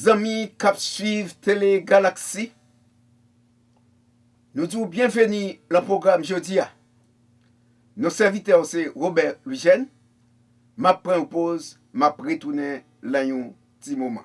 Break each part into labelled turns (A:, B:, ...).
A: amis qui suivent Télé Galaxy, nous disons bienvenue dans le programme jeudi. Nos serviteurs c'est Robert Eugène. Ma prends une pause, ma retourner là un petit moment.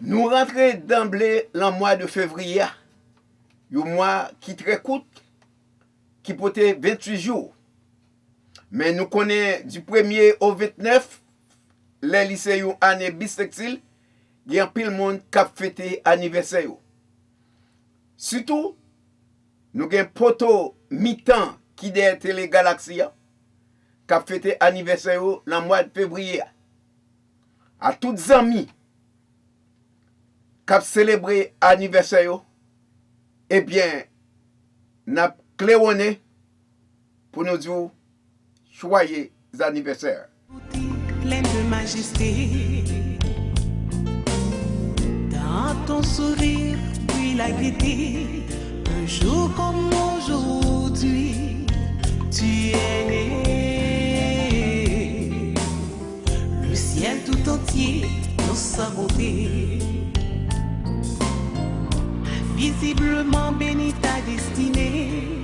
A: Nous rentrons d'emblée dans le mois de février, un mois qui est très court, qui peut être 28 jours. Mais nous connaissons du 1er au 29, les lycéens année bisextile, il y a pile monde qui a fêté anniversaire. Surtout, nous avons un poteau mi-temps qui est Télé Galaxy, qui a fêté anniversaire dans le mois de février. À tous les amis qui ont célébré l'anniversaire, eh bien, nous avons cléronné pour nous dire joyeux anniversaire.
B: Pleine de majesté, dans ton sourire, puis la gaieté. Un jour comme aujourd'hui, tu es né. Le ciel tout entier dans sa beauté. Visiblement béni ta destinée.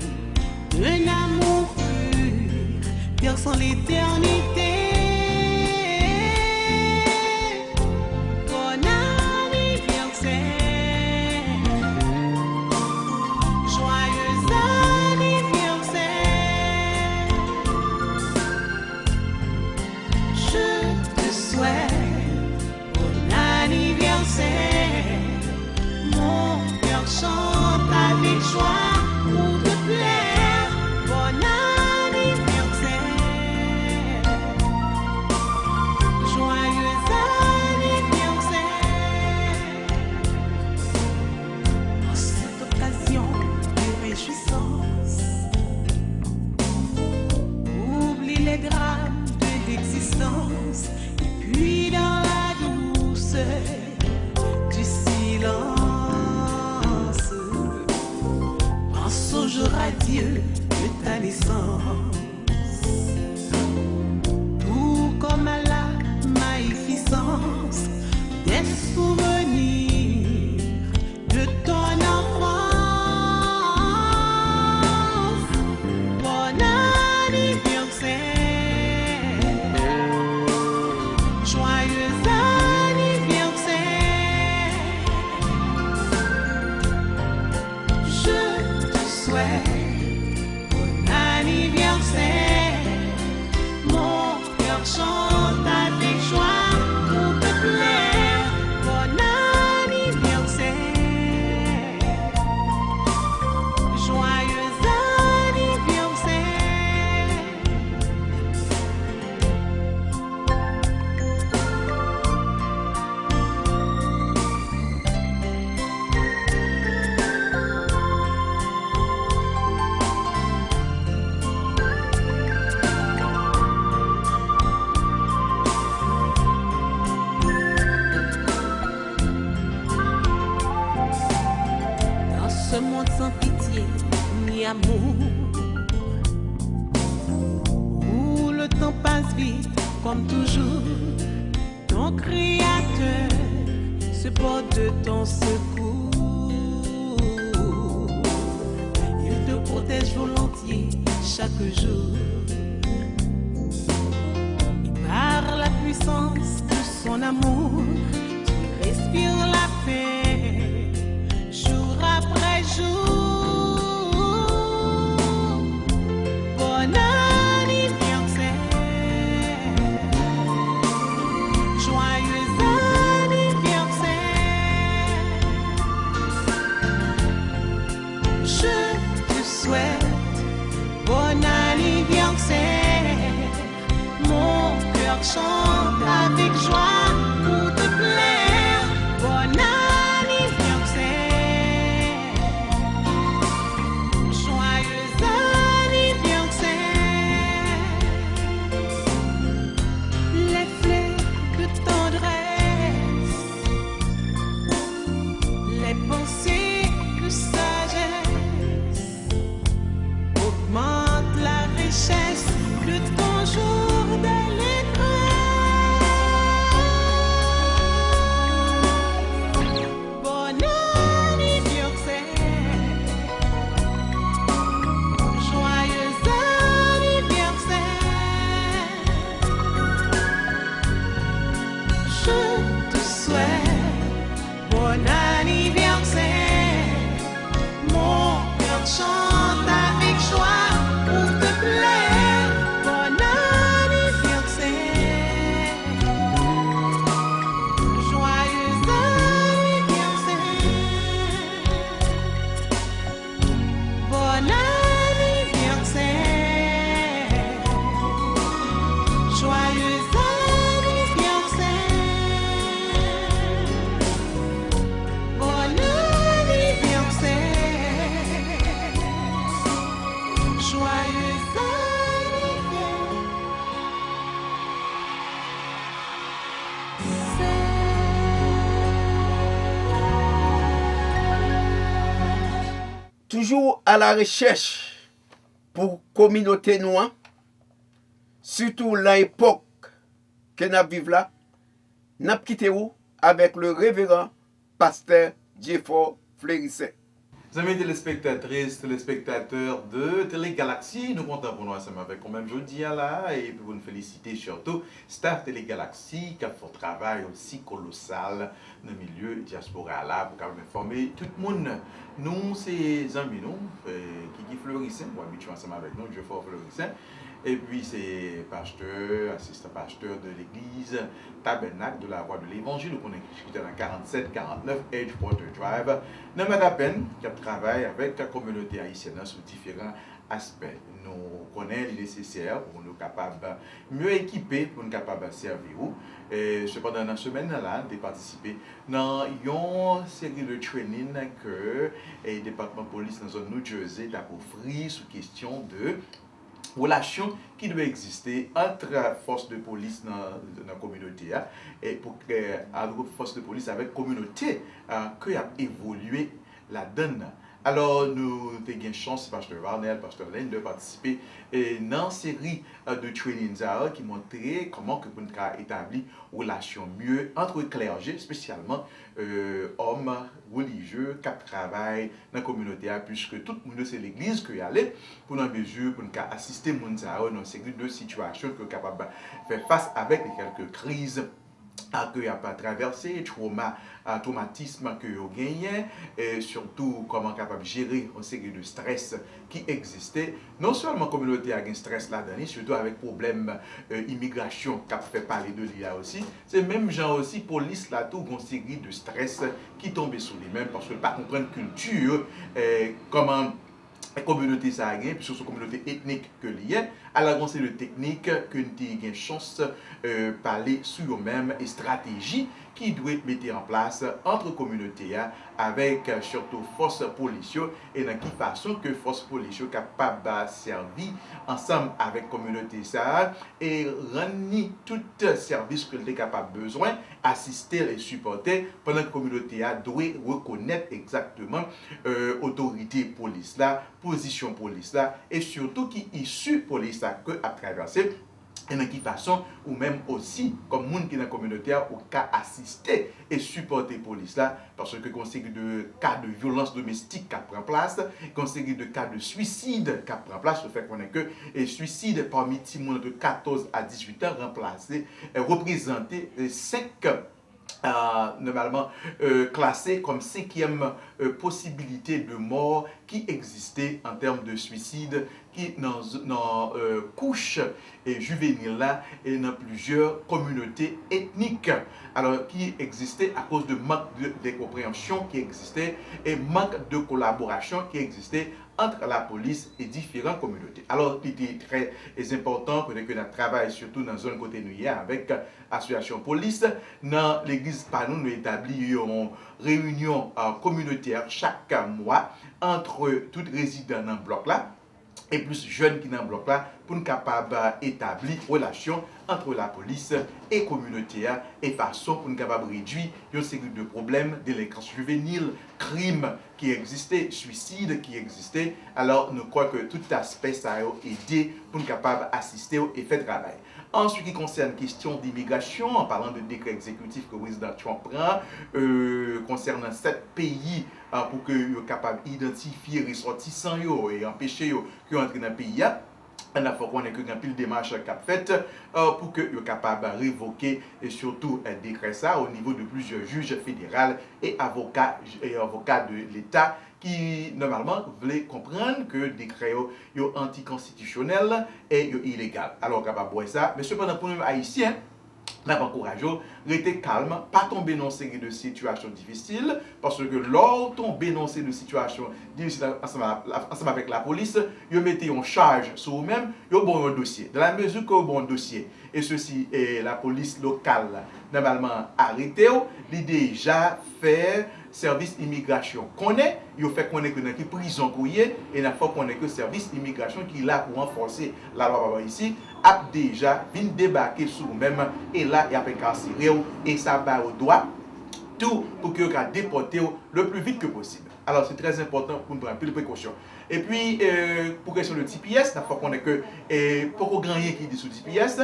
B: Un amour pur, perçant l'éternité.
C: Chante avec joie pour te plaire. Bon anniversaire. Joyeux anniversaire.
B: En cette occasion de réjouissance, oublie les drames de l'existence. Et puis dans la douceur du silence, au jour radieux de ta naissance, tout comme à la magnificence des souvenirs de ton enfance. Bon anniversaire, joyeux anniversaire. Bon anniversaire, mon cœur chante avec joie pour te plaire. Bon anniversaire, joyeux anniversaire. Ce monde sans pitié ni amour, où le temps passe vite comme toujours, ton Créateur se porte de ton secours. Il te protège volontiers chaque jour. Et par la puissance de son amour, tu respires la paix jour après jour. Bon anniversaire, joyeux anniversaire. Je te souhaite bon anniversaire. Mon cœur chante avec joie pour te plaire.
A: toujours à la recherche pour communauté noire, surtout dans l'époque que nous vivons là, nous avons quitté avec le révérend pasteur Jeffo Fleurissin.
D: Amis téléspectatrices, téléspectateurs de Télé Galaxy, nous comptons pour nous ensemble avec quand même jeudi là et pour nous féliciter surtout staff Télé Galaxy qui a fait un travail aussi colossal dans le milieu diaspora là pour informer tout le monde. Nous, c'est amis nous qui Fleurissin, pour habituer ensemble avec nous, Jeffo Fleurissin. Et puis c'est pasteur, assistant pasteur de l'église Tabernacle de la Voie de l'Évangile, qu'on est discuté dans 47-49 Edgewater Drive. Nous avons à peine qui travaille avec la communauté haïtienne sur différents aspects. Nous connaissons les nécessaires pour nous capables mieux équipés pour nous capables de servir. Et cependant, dans la semaine là, de participer dans une série de training que le département de police dans la zone New Jersey a offert sous question de relation qui doit exister entre forces de police dans la communauté et pour que forces de police avec communauté qui a évolué la donne. Alors, nous avons eu chance, Pasteur Varnel, Pasteur Lane, de participer dans une série de trainings qui montraient comment que nous avons établi une relation mieux entre clergés, spécialement hommes religieux qui travaillent dans la communauté, puisque tout le monde c'est l'église qui allait pour une mesure pour nous assister dans une série de situations que nous sommes capables de faire face avec quelques crises que a pas traversé, traumatisme que vous gagnez, et surtout comment capable de gérer une série de stress qui existait. Non seulement la communauté a un stress là-dedans, surtout avec problème immigration qui a fait parler de l'IA aussi. C'est même genre aussi police là tout une série de stress qui tombe sur les mêmes parce que pas comprendre culture comment la communauté ça a gagné, puis sur la communauté ethnique que liée, à la grande de technique que nous avons une chance de parler sur eux-mêmes et stratégie qui doit être mettre en place entre communautés avec surtout force policière et dans quelle façon que force policière capable de servir ensemble avec communauté ça et rendre tout service que les capable besoin assister et supporter pendant que la communauté doit reconnaître exactement autorité police là, position police là et surtout qui issue police là que à traverser et de quelle façon ou même aussi comme monde qui dans la communauté au cas assister et supporter police là parce que conseil de cas de violence domestique qui prend place, conseil de cas de suicide qui prend place, le fait qu'on est que et suicide parmi les monde de 14 à 18 ans remplacé représenté 5 normalement classé comme 5e possibilité de mort qui existait en termes de suicide qui dans couche et juvénile là et dans plusieurs communautés ethniques alors qui existait à cause de manque de compréhension qui existait et manque de collaboration qui existait entre la police et différentes communautés. Alors, il était très important que nous travaillons surtout dans la zone côté nous avec l'association police. Dans l'église Panou, nous établissons une réunion communautaire chaque mois entre tous les résidents dans le bloc là et plus jeunes qui dans le bloc là pour nous capables d'établir une relation entre la police et la communauté et façon pour nous capables de réduire une série de problèmes, délinquance juvénile, crimes qui existaient, suicides qui existaient. Alors nous croyons que tout aspect ça a aidé pour nous capables d'assister et faire travail. En ce qui concerne la question d'immigration, en parlant de décret exécutif que le président Trump prend, concernant 7 pays pour que soient capables d'identifier les ressortissants et empêcher qu'ils entrent dans le pays. Il faut qu'on ait un pile de démarches qui a fait pour que soient capables de révoquer et surtout décret ça au niveau de plusieurs juges fédéraux et avocats de l'État qui normalement voulaient comprendre que le décret est anticonstitutionnel et illégal. Alors, on va voir ça. Mais cependant, pour nous haïtiens, nous avons encouragé, rester calme, pas tomber dans une série de situations difficiles, parce que lors tomber dans une série de situations difficiles ensemble avec la police, vous mettez en charge sur vous-même, vous avez un dossier. Dans la mesure que vous avez un dossier, et ceci est la police locale, normalement arrêtée, il a déjà fait service immigration connaît, il fait connaître que dans la prison courrier et il faut connaître que service immigration qui est là pour renforcer la loi ici a déjà vient débarquer sur nous-mêmes et là il a incarcéré et ça va au droit tout pour que soit déporté le plus vite que possible. Alors, c'est très important pour nous prendre plus de précautions. Et puis, pour question de TPS, il faut qu'on ait que pour grand qui dit sous TPS,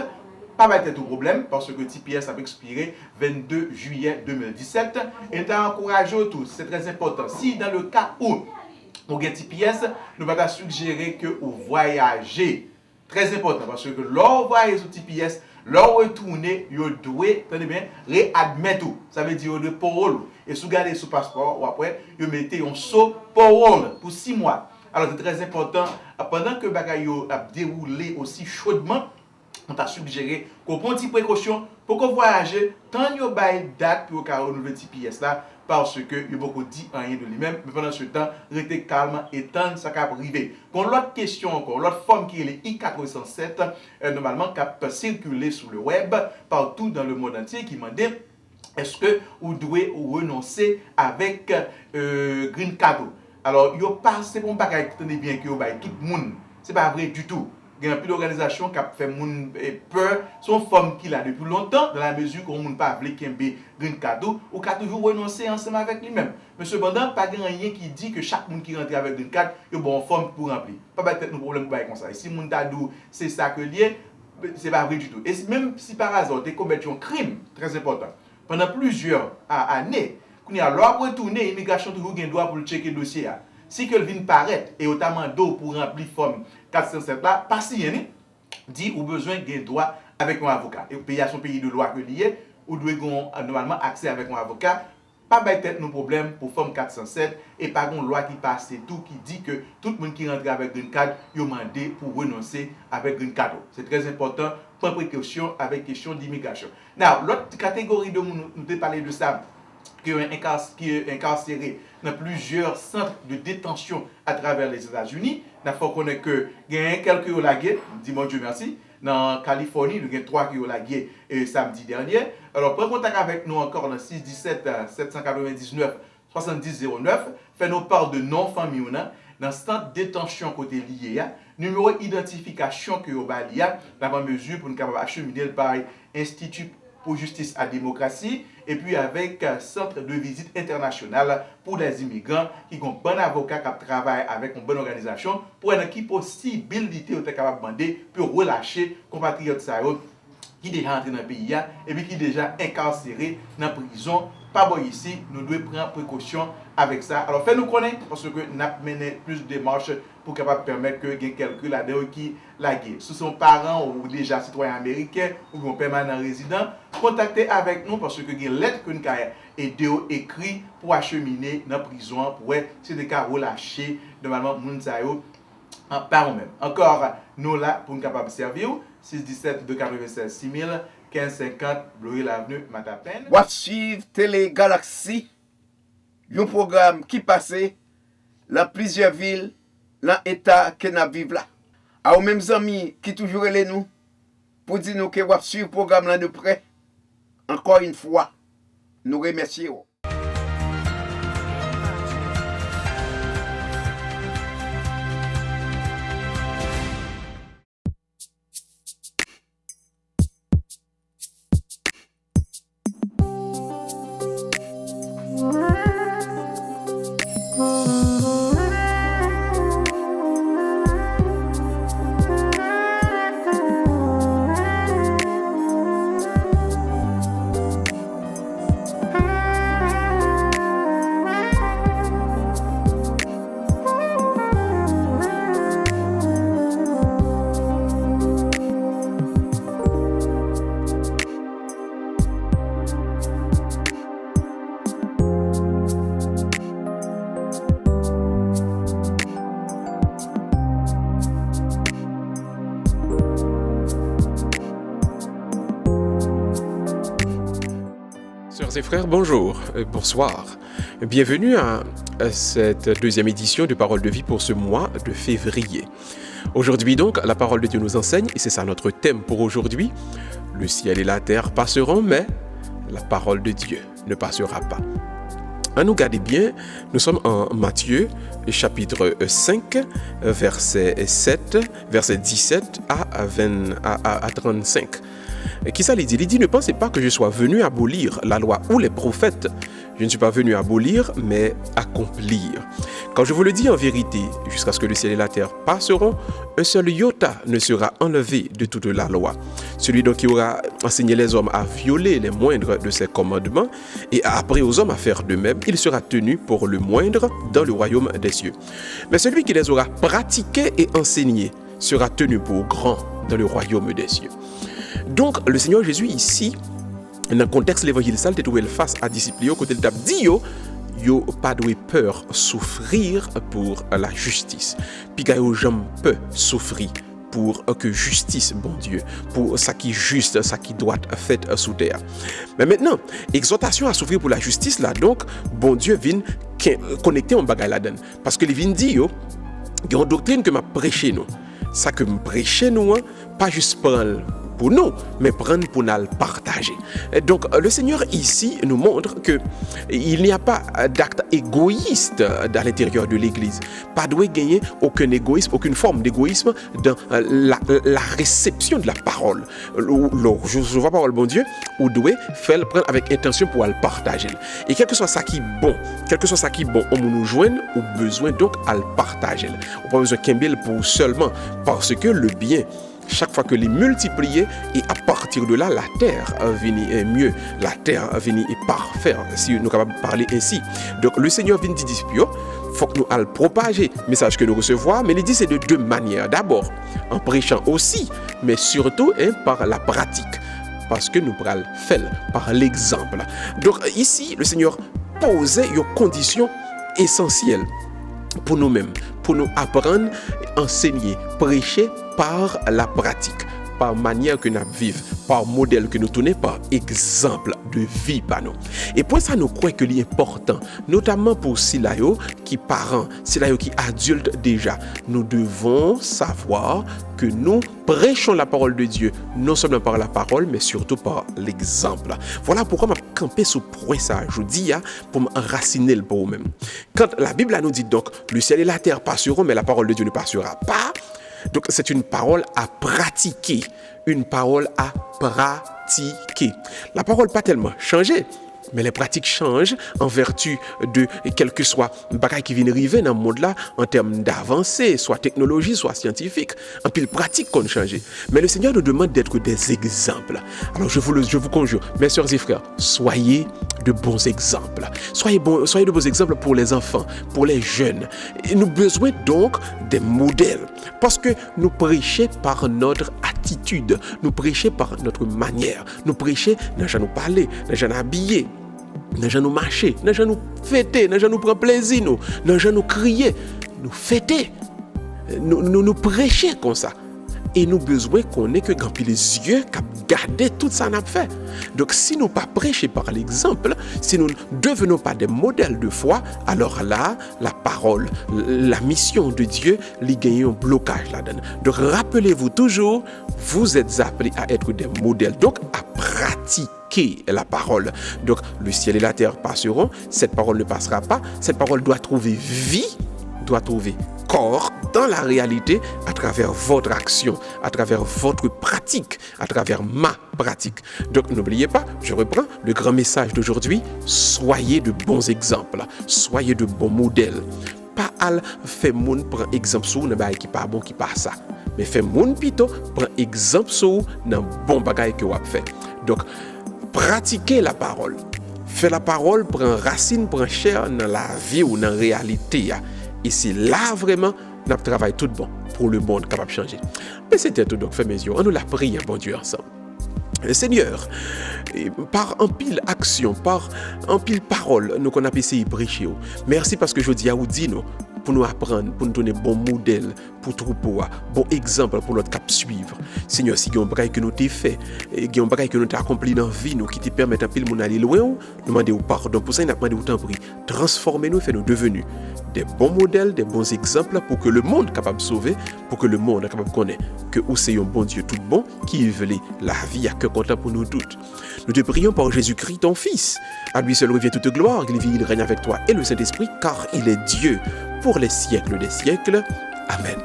D: pas va être tout problème parce que TPS a expiré 22 juillet 2017. Et nous encourageons tous, c'est très important. Si dans le cas où vous avez TPS, nous allons suggérer que vous voyagez. Très important parce que lorsque vous voyez sur TPS, lorsque vous retournez, vous devez réadmettre tout. Ça veut dire de parole. Et si vous regardez sur le passeport, ou après, vous mettez un saut parole pour 6 mois. Alors c'est très important, pendant que bagaille a déroulé aussi chaudement, on t'a suggéré qu'on prenne des précautions pour qu'on voyage tant que vous avez date pour qu'on renouvelle TPS là, parce que il y a beaucoup dit rien de lui-même, mais pendant ce temps, restez calme et tant ça va arriver. Pour l'autre question encore, l'autre forme qui est le I-407, normalement qui a circulé sur le web, partout dans le monde entier, qui m'a dit est-ce que vous devez renoncer avec Green Card? Alors, c'est pour bagage qui tenez bien que vous tout le monde. Ce n'est pas vrai du tout. Il y a plus d'organisations qui ont fait peur, son forme qu'il a depuis longtemps, dans la mesure qu'on ne peut pas appeler Green Card ou qui a toujours renoncé ensemble avec lui-même. Mais cependant, pas rien qui dit que chaque monde qui rentre avec Green Card est bon forme pour remplir. Pas peut-être nos problèmes comme ça. Si mon tadou c'est ça que lié, c'est pas vrai du tout. Et même si par hasard tu commets un crime très important pendant plusieurs années, quand il y a l'ordre retourner, l'immigration toujours gain droit pour checker le dossier. Si que le vient paraître et notamment d'eau pour remplir forme 407 là, pas si rien dit ou besoin gain droit avec un avocat. Et pays à son pays de loi que lié, ou doit normalement accès avec un avocat. Pas peut-être nos problèmes pour forme 407 et pas une loi qui passe tout qui dit que tout le monde qui rentre avec Green Card, il a demandé pour renoncer avec Green Card. C'est très important, prendre précaution avec question d'immigration. Now, l'autre catégorie de nous devons parler de ça, qui est incarcéré dans plusieurs centres de détention à travers les États-Unis. Il faut connaître que il y a quelques qui ont lagué, dis-moi Dieu merci. Dans Californie, il y a 3 qui ont lagué samedi dernier. Alors, prenez contact avec nous encore dans 617 799 7009. Faites-nous part de non-famille dans ce centre de détention côté lié. Numéro d'identification que vous avez dans la mesure pour nous acheminer par Institut pour justice à démocratie et puis avec centre de visite internationale pour les immigrants qui ont un bon avocat qui travaille avec une bonne organisation pour une possibilité de capable demander pour relâcher compatriotes qui déjà entré dans le pays et puis qui déjà incarcéré dans la prison. Pas bon ici, nous devons prendre précaution avec ça. Alors faites-nous connaître parce que nous avons mené plus de démarches pour capable permettre que les quelqu'un là-dedans qui lagué. Si son parents ou déjà citoyen américain ou un permanent résident, contactez avec nous parce que il y a une lettre que nous avons écrit pour acheminer dans la prison pour c'est des cas relâchés normalement Mounsayo par eux-mêmes. Encore nous là pour nous capable servir 617 296 6000 1550 Bloyer l'avenue Matapen.
A: Voici Télé Galaxie, un programme qui passait dans plusieurs villes, dans l'État que nous vivons là. À aux mêmes amis qui toujours les nous, pour dire nous que vous suivez le programme là de près, encore une fois, nous remercions.
E: Sœurs et frères, bonjour, bonsoir. Bienvenue à cette deuxième édition de Parole de vie pour ce mois de février. Aujourd'hui donc, la parole de Dieu nous enseigne, et c'est ça notre thème pour aujourd'hui, le ciel et la terre passeront, mais la parole de Dieu ne passera pas. À nous garder bien, nous sommes en Matthieu, chapitre 5, verset 7, verset 17 à 35. Qui ça lui dit? Il dit, ne pensez pas que je sois venu abolir la loi ou les prophètes. Je ne suis pas venu abolir, mais accomplir. Quand je vous le dis en vérité, jusqu'à ce que le ciel et la terre passeront, un seul iota ne sera enlevé de toute la loi. Celui donc qui aura enseigné les hommes à violer les moindres de ses commandements et a appris aux hommes à faire de même, il sera tenu pour le moindre dans le royaume des cieux. Mais celui qui les aura pratiqués et enseignés sera tenu pour grand dans le royaume des cieux. Donc, le Seigneur Jésus ici, dans le contexte de l'évangile, ça, il trouvé face à disciples, côté de dit yo pas de peur souffrir pour la justice. Puis yo jamais peur souffrir pour que justice, bon Dieu, pour ça qui est juste, ça qui doit être fait sous terre. Mais maintenant, exhortation à souffrir pour la justice là, donc bon Dieu vient connecter en bagay là-dedans, parce que il vient dire il y a une doctrine que m'a prêché nous. Ça que me prêcher nous, pas juste prendre pour nous, mais prendre pour nous le partager. Et donc, le Seigneur ici nous montre que il n'y a pas d'acte égoïste dans l'intérieur de l'Église. Pas de gagner aucun égoïsme, aucune forme d'égoïsme dans la réception de la parole. Je vois parole, bon Dieu, ou doit faire le prendre avec intention pour le partager. Et quel que soit ça qui est bon, on nous joindre ou besoin donc à le partager. On n'a pas besoin qu'un pour seulement parce que le bien, chaque fois que les multiplier, et à partir de là, la terre vient mieux, la terre vient parfaite, si nous sommes capables de parler ainsi. Donc le Seigneur vient dire, il faut que nous allons propager le message que nous recevons, mais il dit c'est de deux manières. D'abord, en prêchant aussi, mais surtout par la pratique, parce que nous allons faire par l'exemple. Donc ici, le Seigneur posait une condition essentielle pour nous-mêmes, pour nous apprendre, enseigner, prêcher par la pratique, par manière que nous vivons, par modèle que nous tournons, par exemple de vie par nous. Et pour ça, nous croyons que c'est important, notamment pour Silayo qui parents, Silayo qui adultes déjà. Nous devons savoir que nous prêchons la parole de Dieu, non seulement par la parole, mais surtout par l'exemple. Voilà pourquoi je campé sous point ça, je dis, pour m'enraciner pour vous-même. Quand la Bible nous dit donc, le ciel et la terre passeront, mais la parole de Dieu ne passera pas. Donc c'est une parole à pratiquer, une parole à pratiquer. La parole pas tellement changé, mais les pratiques changent en vertu de quel que soit le bagage qui vient arriver dans le monde là en termes d'avancée, soit technologie, soit scientifique. En plus, les pratiques qu'on change. Mais le Seigneur nous demande d'être des exemples. Alors je vous conjure, mes sœurs et frères, soyez de bons exemples. Soyez de bons exemples pour les enfants, pour les jeunes. Et nous avons besoin donc des modèles. Parce que nous prêchons par notre attitude, nous prêchons par notre manière, nous prêchons dans nous parler, dans nous habiller, dans nous marcher, dans nous fêter, dans nous prendre plaisir, dans nous crier, nous fêter, nous prêcher comme ça. Et nous besoin qu'on ait que quand les yeux qui garder tout ça n'a fait. Donc si nous pas prêcher par l'exemple, si nous ne devenons pas des modèles de foi, alors là, la parole, la mission de Dieu, il gagne un blocage là-dedans. Donc rappelez-vous toujours, vous êtes appelés à être des modèles, donc à pratiquer la parole. Donc le ciel et la terre passeront, cette parole ne passera pas, cette parole doit trouver vie, doit trouver corps dans la réalité à travers votre action, à travers votre pratique, à travers ma pratique. Donc n'oubliez pas, je reprends le grand message d'aujourd'hui, soyez de bons exemples, soyez de bons modèles. Pas al fait moun prend exemple sur nan bagay qui pas bon qui pas ça, mais fait moun plutôt prend exemple sur nan bon bagay que wap fait. Donc pratiquez la parole. Fait la parole prend racine, prend chair dans la vie ou dans la réalité. Et c'est là vraiment notre travail tout bon pour le monde capable de changer. Mais c'était tout, donc fait mes yeux. On nous l'a prié, bon Dieu, ensemble. Seigneur, par un pile action, par un pile parole, nous qu'on a essayé de prêcher. Merci parce que je dis à vous dire, pour nous apprendre, pour nous donner bon modèle, pour troupeau, bon exemple pour notre cap suivre. Seigneur, si il y a un bagage que nous t'ai fait, il y a un bagage que nous t'ai accompli dans la vie, nous qui te permettent un pile mon aller loin, nous demandons pardon. Pour ça, nous demandons autant prix. Transformez-nous, faites-nous devenir des bons modèles, des bons exemples pour que le monde capable de sauver, pour que le monde capable de connaître que où c'est un bon Dieu tout bon qui veut la vie à cœur content pour nous toutes. Nous te prions par Jésus-Christ, ton Fils. À lui seul revient toute gloire, il vit, il règne avec toi et le Saint-Esprit, car il est Dieu pour les siècles des siècles. Amen.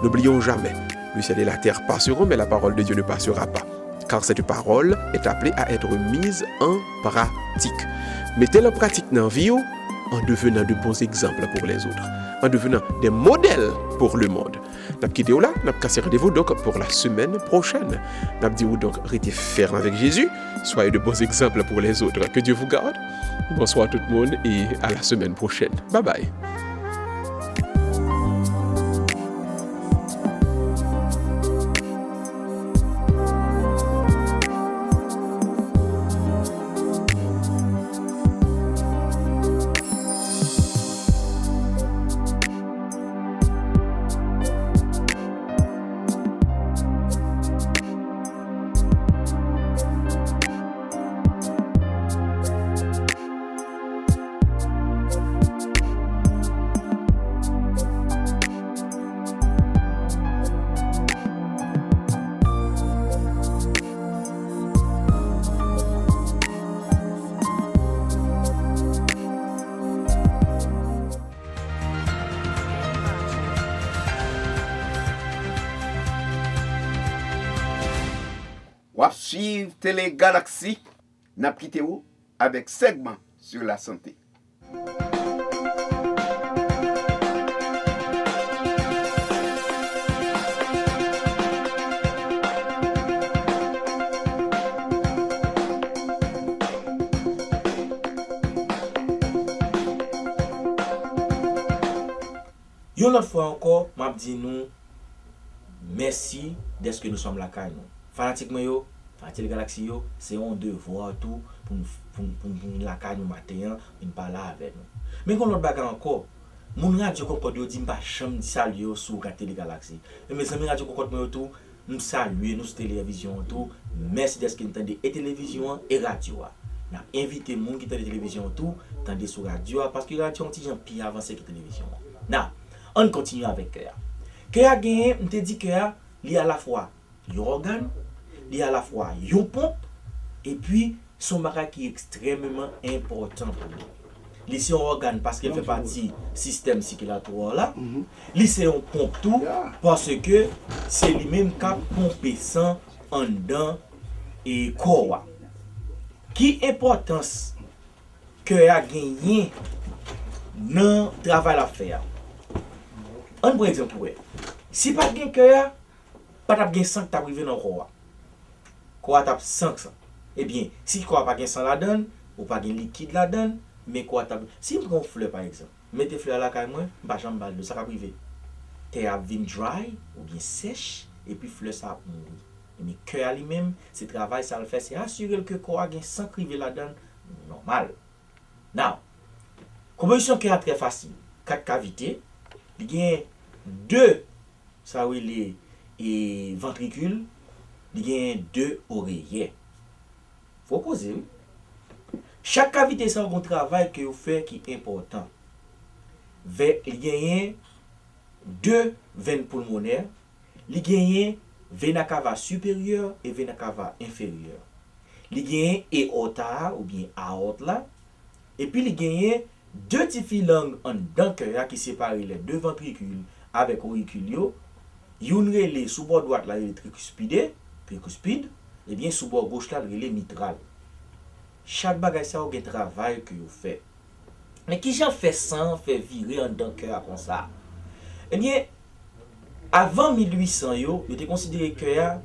E: N'oublions jamais, le ciel et la terre passeront, mais la parole de Dieu ne passera pas. Car cette parole est appelée à être mise en pratique. mettez-le en pratique dans la vie en devenant de bons exemples pour les autres, en devenant des modèles pour le monde. N'a quitté là, n'a cassé rendez-vous donc pour la semaine prochaine. N'a dit donc restez ferme avec Jésus, soyez de bons exemples pour les autres. Que Dieu vous garde. Bonsoir tout le monde et à la semaine prochaine. Bye bye.
A: Wap suivre Télé Galaxie, n'a quitté où avec segment sur la santé.
F: Une autre fois encore, m'a dit nous merci d'être que nous sommes là caille nous. Fanatique yo, Télé Galaxie yo, c'est un devoir tout pour la caille nous matin, pour parler avec nous. Mais quand l'autre bagarre encore, mon radio Concorde yo dit pas chambre saluer sur Télé Galaxie. Et mes amis radio Concorde yo tout, nous saluer nous sur télévision tout. Merci d'être que nous entendez et télévision et radio. N'a invité moun qui tande télévision tout, tande sur radio parce que radio un petit gens plus avancé que télévision. Now, on continue avec Kéa. Kéa gagné, on te dit Kéa, il y a à la fois un organe, il y a à la fois une pompe, et puis son bagage qui est extrêmement important pour nous. Il c'est un organe parce qu'il fait partie du système circulatoire là. Il c'est un pompe tout parce que c'est lui-même qui pompe sang en dedans et corps. Qui importance que a gagné dans le travail à faire? Un bon exemple, si pas de cœur, pas de sang qui arrivé dans le corps. Quoi t'a 500. Eh bien, si quoi pas de sang la donne, ou pas de liquide la donne, mais quoi t'a si on prend fleur par exemple, mettez fleur là quand moi, pas jambe balle, ça va privé. Terre vient dry ou bien sèche et puis fleur ça mourir. Mais cœur lui-même, ce travail ça le fait, c'est assurer que quoi a sang privé la donne normal. Now, composition cœur très facile. 4 cavités. Il y a 2 ça oui les ventricules, il y a 2 oreillers. Faut poser. Chaque cavité ça un travail que vous faites qui est important. Il y a 2 veines pulmonaires, il y a vena cava supérieure et vena cava inférieure. Il y a aorta ou bien aorte là, et puis il y a 2 petits filanges en dedans cœur qui séparent les 2 ventricules avec auricule yo. Une relais sous bord droite là le tricuspide, et bien sous bord gauche là le relais mitral. Chaque bagage ça a un travail que vous faites. Mais qui j'en fait ça, fait virer en dedans cœur comme ça. Eh bien avant 1800 yo était considéré cœur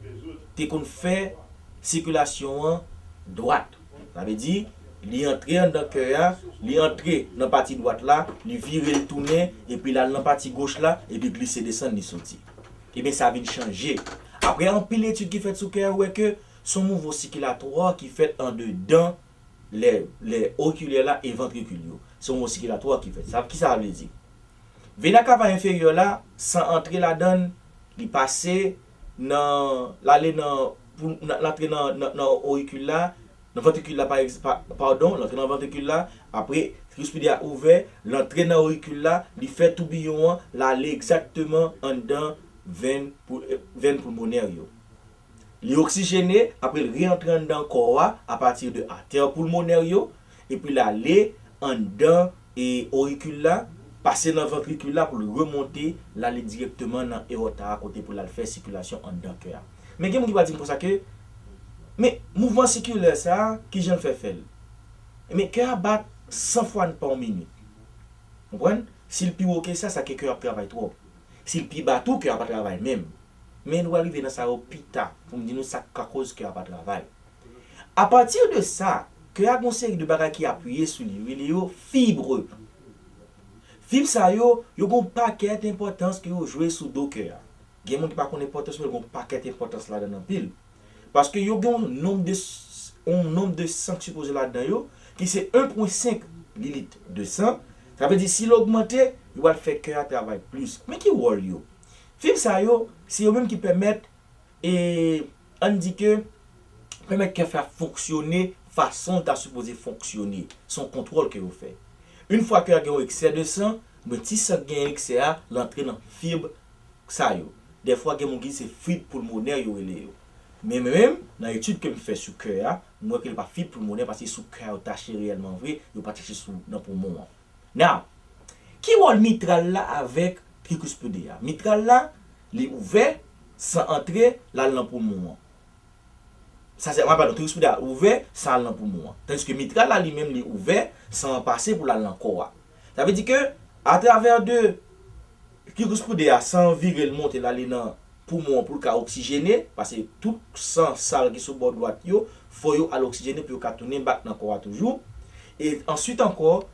F: t'es qu'on fait circulation droite. Ça veut dire il entre dans le cœur, il entre dans la partie droite là, il vire le tourner et puis là dans la partie gauche là et puis glisser descendre il sorti. Et bien ça vient changer. Après en pile étude qui fait sur cœur ouais que son mouvement circulatoire qui fait en dedans les auriculaires là et ventricules. Son mouvement circulatoire qui fait ça qui ça veut dire. Vena cava inférieure là sans entrer la donne, il passer dans l'aller dans pour l'entrer dans auricule là. Dans le ventricule là, pardon, l'entrée dans le ventricule là, après, tricuspide a ouvert, l'entrée dans l'auricule là, il fait tourbillon, l'aller exactement en dedans veine pulmonaire. Il est oxygéné, après il rentre dans le corps à partir de artère pulmonaire, et puis l'aller en dedans et auricule là, passer dans le ventricule là pour le remonter, l'aller directement dans l'aorta à côté pour la faire circulation en dedans cœur. Mais il y a des gens qui va dire pour ça que mais mouvement circulaire ça qui j'en fait faire. Mais cœur bat 100 fois par minute. Vous comprenez? S'il plus haut que ça que cœur travaille trop. S'il plus bas tout, cœur pas travaille même. Mais nous arrivons dans ça hôpital pour me dire ça à cause cœur pas travaille. À partir de ça, cœur a une série de bagages qui appuyer sur lui, il est fibre. Fibre ça yo un paquet d'importance que yo jouer sur dos cœur. Il y a des gens qui pas connaît importance mais un paquet d'importance là dedans pile. Parce que yo un nombre de sang supposé là-dedans yo qui c'est 1.5 litres de sang. Ça veut dire si l'augmenter, il va faire cœur travailler plus. Mais qui rôle yo? Fibre ça yo, c'est eux même qui permettent et on dit que permettre que faire fonctionner façon dont supposé fonctionner, son contrôle que vous fait. Une fois que vous avez un excès de sang, mais si ça gagne excès à l'entrée dans fibre ça yo. Des fois que mon qui c'est fibre pulmonaire yo relé. Mais même dans l'étude que me fait sur cœur, moi que pas fibre pulmonaire parce que sous cœur taché réellement vrai, yo pas taché sous dans poumon. Now, qui rôle mitral là avec tricuspide? Mitral là, il est ouvert sans entrer là dans poumon. Ça c'est pardon, tricuspide ouvert sans dans poumon. Tandis que mitral là lui-même il est ouvert sans passer pour la dans corps. Ça veut dire que à travers de tricuspide sans virer le monter là dans poumon pour le oxygéner parce que tout sang sale qui sur bord droite yo faut yo à l'oxygéner pour ka tourner back dans corps toujours. Et ensuite encore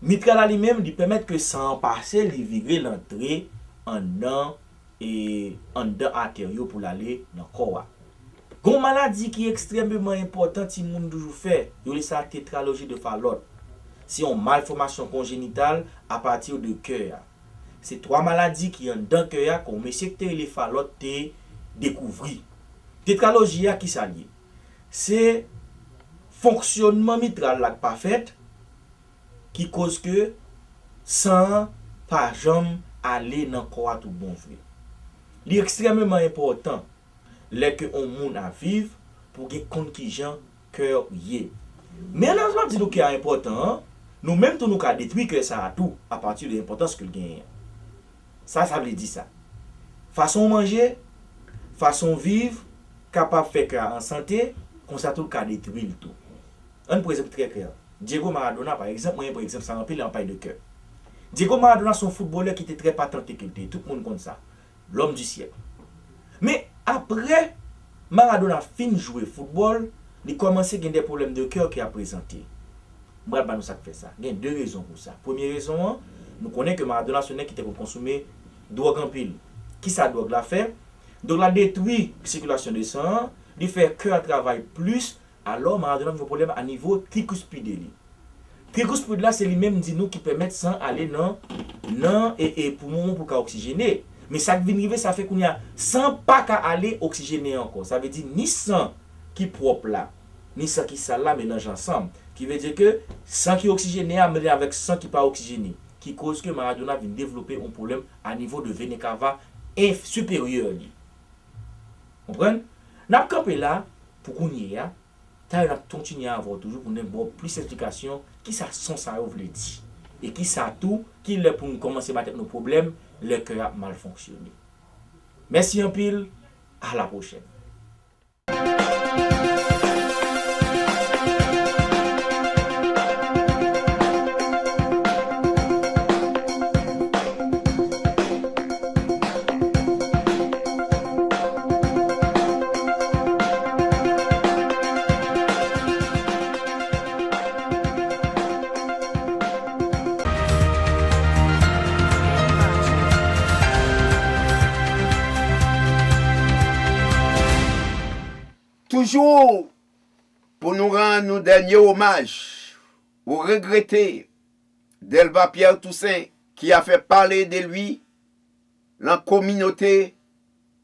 F: mitral lui-même lui permet que sang passer lui virer l'entrée en dedans et en dedans artérieux pour aller dans corps. Gon maladie qui est extrêmement importante si moun toujours fait, yo le sa tétralogie de Fallot. C'est une malformation congénitale à partir de cœur. C'est trois maladies qui ont dans cœur qu'on monsieur que les Fallot te découvert. Tétralogie qui ça lié? C'est fonctionnement mitral là pas fait qui cause que sang pas jamais aller dans corps tout bon frère. Il est extrêmement important les que on moun à vivre pour que compte qui gens cœur yé. Mais là je dis nous qui est important, nous même tout nous ca détruire que ça a tout à partir de l'importance que le gagne. Ça veut dire ça. Façon manger, façon vivre, capable faire cœur en santé, comme ça tout ca détruire tout. Un par exemple très clair. Diego Maradona par exemple, moi par exemple ça remplit en paille de cœur. Diego Maradona son footballeur qui était très patenté qu'il était, tout le monde connaît ça. L'homme du siècle. Mais après Maradona fin jouer football, il commençait à avoir des problèmes de cœur qui a présenté. Moi bah nous ça fait ça. Il y a deux raisons pour ça. Première raison, nous connaissons que Maradona sonné qui était pour consommer drogue en pile. Qui ça drogue la fait? Donc la détruit circulation de sang, il fait cœur travaille plus, alors Maradona a un problème à niveau tricuspide. Tricuspide là c'est lui-même dit nous qui permet sang aller dans et poumon pour oxygéner. Mais ça qui vient arriver, ça fait qu'on y a sang pas qu'à aller oxygéner encore. Ça veut dire ni sang qui propre là, ni sang qui sale là mélange ensemble. Qui veut dire que sang qui oxygéné mélangé avec sang qui pas oxygéné, qui cause que Maradona vient développer un problème à niveau de vena cava supérieur. Vous comprenez? N'a campé là pour qu'on y a, t'as continuer à avoir toujours pour avoir plus d'explications qui ça sont ça veut dire et qui ça tout qui le pour commencer à battre nos problèmes. Le cœur a mal fonctionné. Merci en pile, à la prochaine.
A: Toujours pour nous rendre nos derniers hommages au regretté d'Elva Pierre Toussaint qui a fait parler de lui la communauté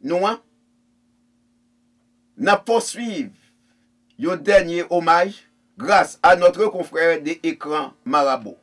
A: noire. Nous poursuivons le dernier hommage grâce à notre confrère de Écran Marabout.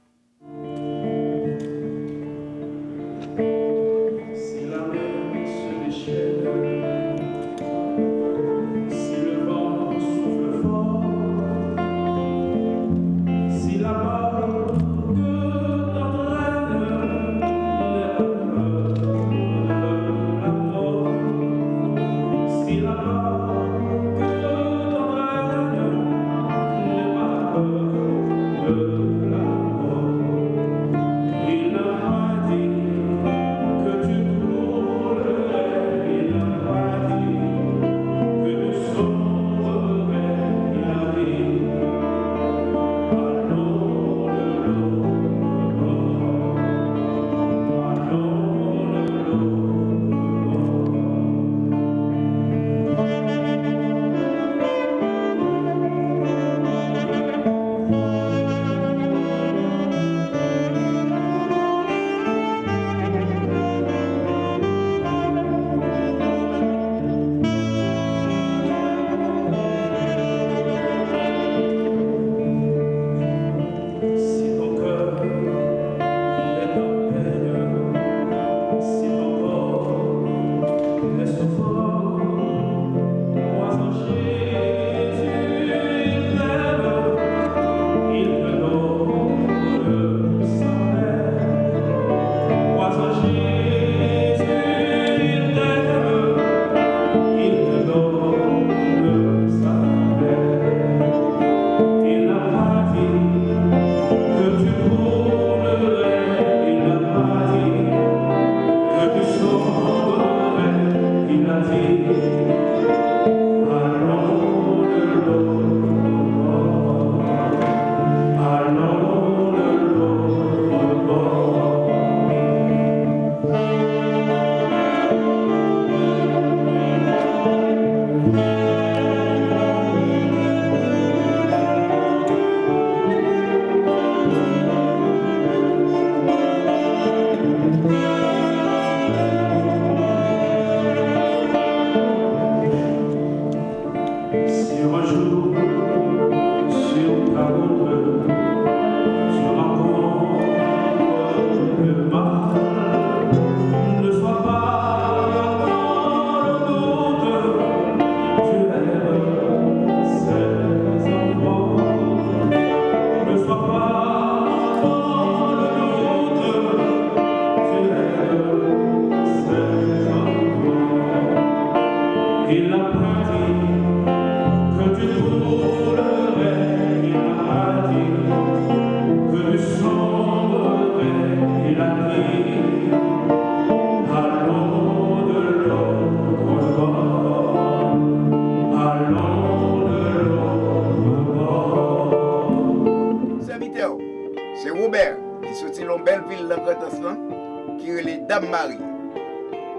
A: qui sont dans belle ville dans le qui est les Dames Marie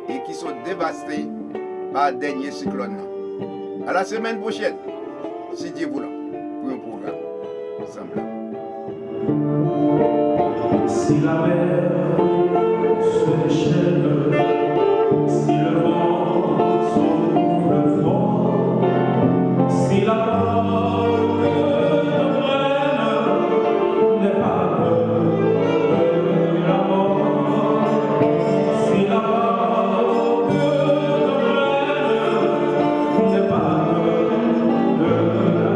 A: et qui sont dévastés par le dernier cyclone. À la semaine prochaine, si Dieu voulait, pour un programme semblable.
G: Si la mer se déchaîne, si le vent souffle fort, si la barque n'est pas de la mort, si la barque n'est pas de la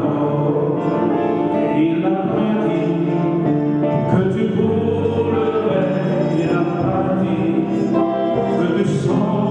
G: mort, il a prédit que tu voudrais, il a pas dit que tu sens